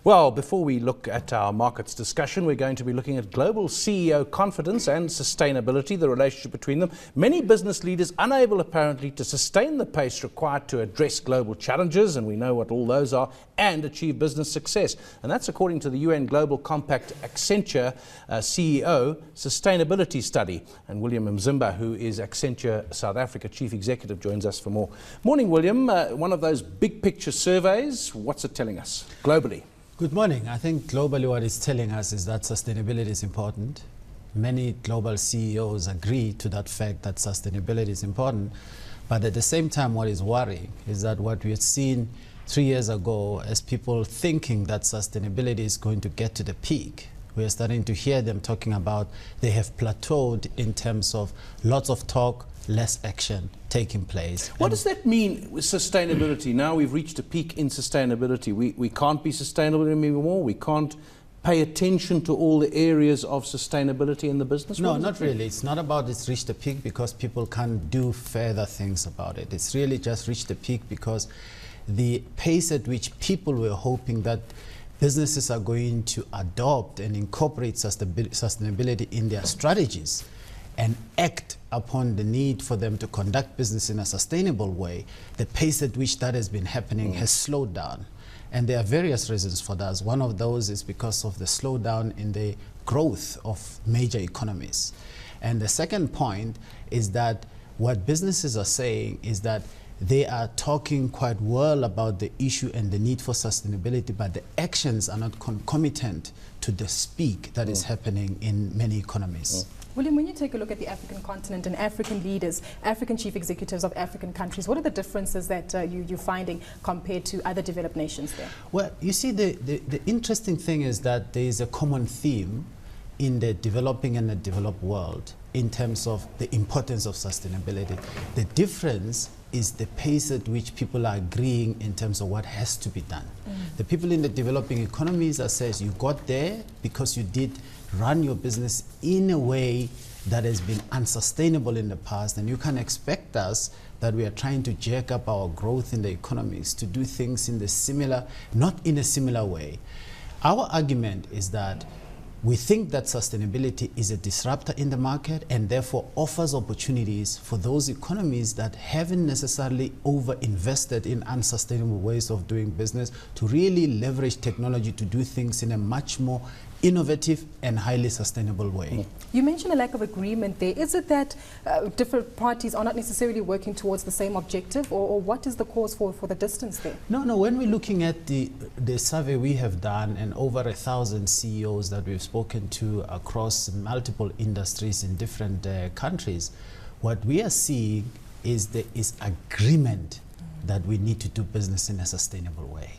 Well, before we look at our markets discussion, we're going to be looking at global CEO confidence and sustainability, the relationship between them. Many business leaders unable apparently to sustain the pace required to address global challenges, and we know what all those are, and achieve business success. And that's according to the UN Global Compact Accenture CEO Sustainability Study. And William Mzimba, who is Accenture South Africa Chief Executive, joins us for more. Morning, William. One of those big picture surveys, what's it telling us globally? Good morning. I think globally what it's telling us is that sustainability is important. Many global CEOs agree to that fact that sustainability is important. But at the same time, what is worrying is that what we had seen 3 years ago as people thinking that sustainability is going to get to the peak, we are starting to hear them talking about they have plateaued in terms of lots of talk, less action taking place. What does that mean with sustainability? Now we've reached a peak in sustainability. We can't be sustainable anymore. We can't pay attention to all the areas of sustainability in the business. No, not really. It's not about it's reached a peak because people can't do further things about it. It's really just reached a peak because the pace at which people were hoping that businesses are going to adopt and incorporate sustainability in their strategies and act upon the need for them to conduct business in a sustainable way, the pace at which that has been happening has slowed down. And there are various reasons for that. One of those is because of the slowdown in the growth of major economies. And the second point is that what businesses are saying is that they are talking quite well about the issue and the need for sustainability, but the actions are not concomitant to the speak that is happening in many economies. William, when you take a look at the African continent and African leaders, African chief executives of African countries, what are the differences that you're finding compared to other developed nations there? Well, you see, the interesting thing is that there is a common theme in the developing and the developed world in terms of the importance of sustainability. The difference is the pace at which people are agreeing in terms of what has to be done. The people in the developing economies are saying you got there because you did run your business in a way that has been unsustainable in the past, and you can expect us that we are trying to jack up our growth in the economies to do things in the similar, not in a similar way. Our argument is that we think that sustainability is a disruptor in the market and therefore offers opportunities for those economies that haven't necessarily over-invested in unsustainable ways of doing business to really leverage technology to do things in a much more innovative and highly sustainable way. You mentioned a lack of agreement there. Is it that different parties are not necessarily working towards the same objective, or what is the cause for the distance there? No, when we're looking at the survey we have done and over 1,000 CEOs that we've spoken to across multiple industries in different countries, what we are seeing is there is agreement that we need to do business in a sustainable way.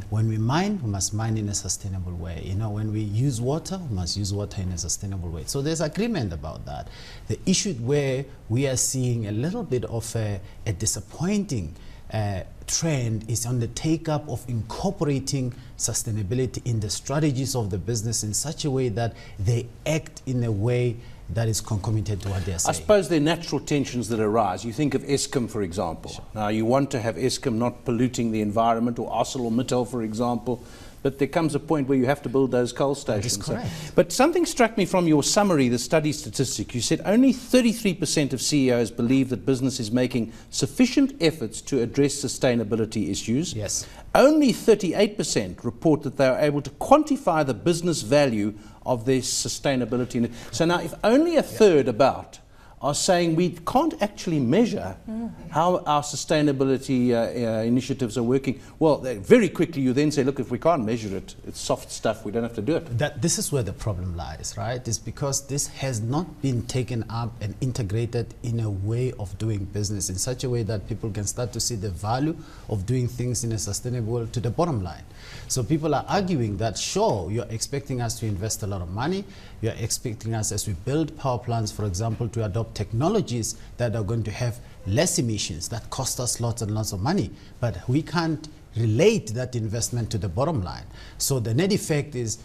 When we mine, we must mine in a sustainable way. You know, when we use water, we must use water in a sustainable way. So there's agreement about that. The issue where we are seeing a little bit of a disappointing trend is on the take-up of incorporating sustainability in the strategies of the business in such a way that they act in a way that is concomitant to what they're saying. I suppose there are natural tensions that arise. You think of Eskom, for example. Sure. Now, you want to have Eskom not polluting the environment, or ArcelorMittal, for example, but there comes a point where you have to build those coal stations. That is correct. But something struck me from your summary, the study statistic. You said only 33% of CEOs believe that business is making sufficient efforts to address sustainability issues. Yes. Only 38% report that they are able to quantify the business value of their sustainability. So now, if only a third about are saying we can't actually measure how our sustainability initiatives are working, well, very quickly you then say, look, if we can't measure it, it's soft stuff, we don't have to do it. This is where the problem lies, right? It's because this has not been taken up and integrated in a way of doing business in such a way that people can start to see the value of doing things in a sustainable way to the bottom line. So people are arguing that, sure, you're expecting us to invest a lot of money, you're expecting us, as we build power plants, for example, to adopt technologies that are going to have less emissions, that cost us lots and lots of money, but we can't relate that investment to the bottom line. So the net effect is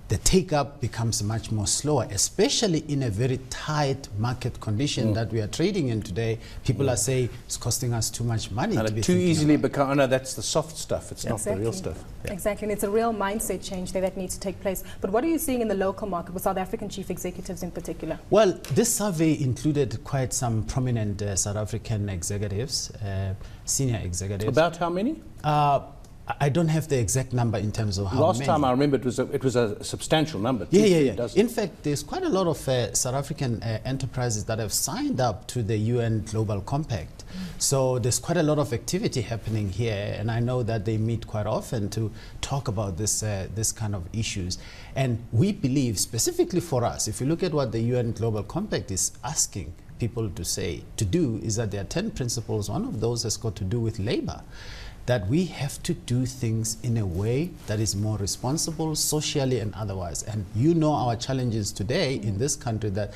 the take-up becomes much more slower, especially in a very tight market condition that we are trading in today. People are saying it's costing us too much money. And to be too thinking easily about. become, oh no, that's the soft stuff, it's not the real stuff. Yeah. Exactly, and it's a real mindset change there that needs to take place. But what are you seeing in the local market with South African chief executives in particular? Well, this survey included quite some prominent South African executives, senior executives. About how many? I don't have the exact number in terms of how Last many. time I remember it was a substantial number. Yeah. In fact, there's quite a lot of South African enterprises that have signed up to the UN Global Compact. So there's quite a lot of activity happening here, and I know that they meet quite often to talk about this kind of issues. And we believe, specifically for us, if you look at what the UN Global Compact is asking people to do, is that there are 10 principles. One of those has got to do with labor, that we have to do things in a way that is more responsible socially and otherwise. And you know our challenges today in this country, that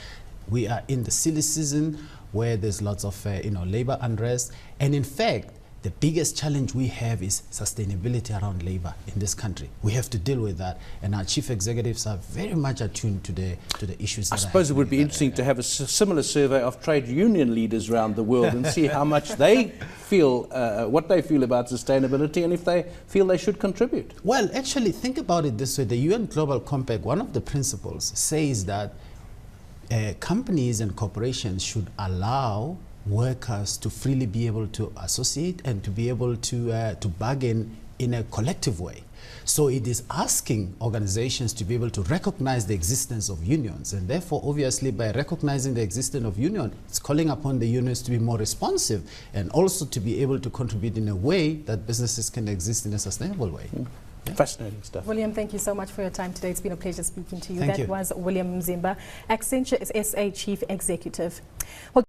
we are in the silly season where there's lots of labor unrest. And in fact, the biggest challenge we have is sustainability around labor in this country. We have to deal with that, and our chief executives are very much attuned to the issues. I suppose it would be interesting to have a similar survey of trade union leaders around the world and see how much they feel, what they feel about sustainability, and if they feel they should contribute. Well, actually, think about it this way. The UN Global Compact, one of the principles says that companies and corporations should allow workers to freely be able to associate and to be able to bargain in a collective way. So it is asking organizations to be able to recognize the existence of unions, and therefore, obviously, by recognizing the existence of union, it's calling upon the unions to be more responsive and also to be able to contribute in a way that businesses can exist in a sustainable way. Yeah. Fascinating stuff. William, thank you so much for your time today. It's been a pleasure speaking to you. Thank That you. was William Mzimba, Accenture SA Chief Executive. Well,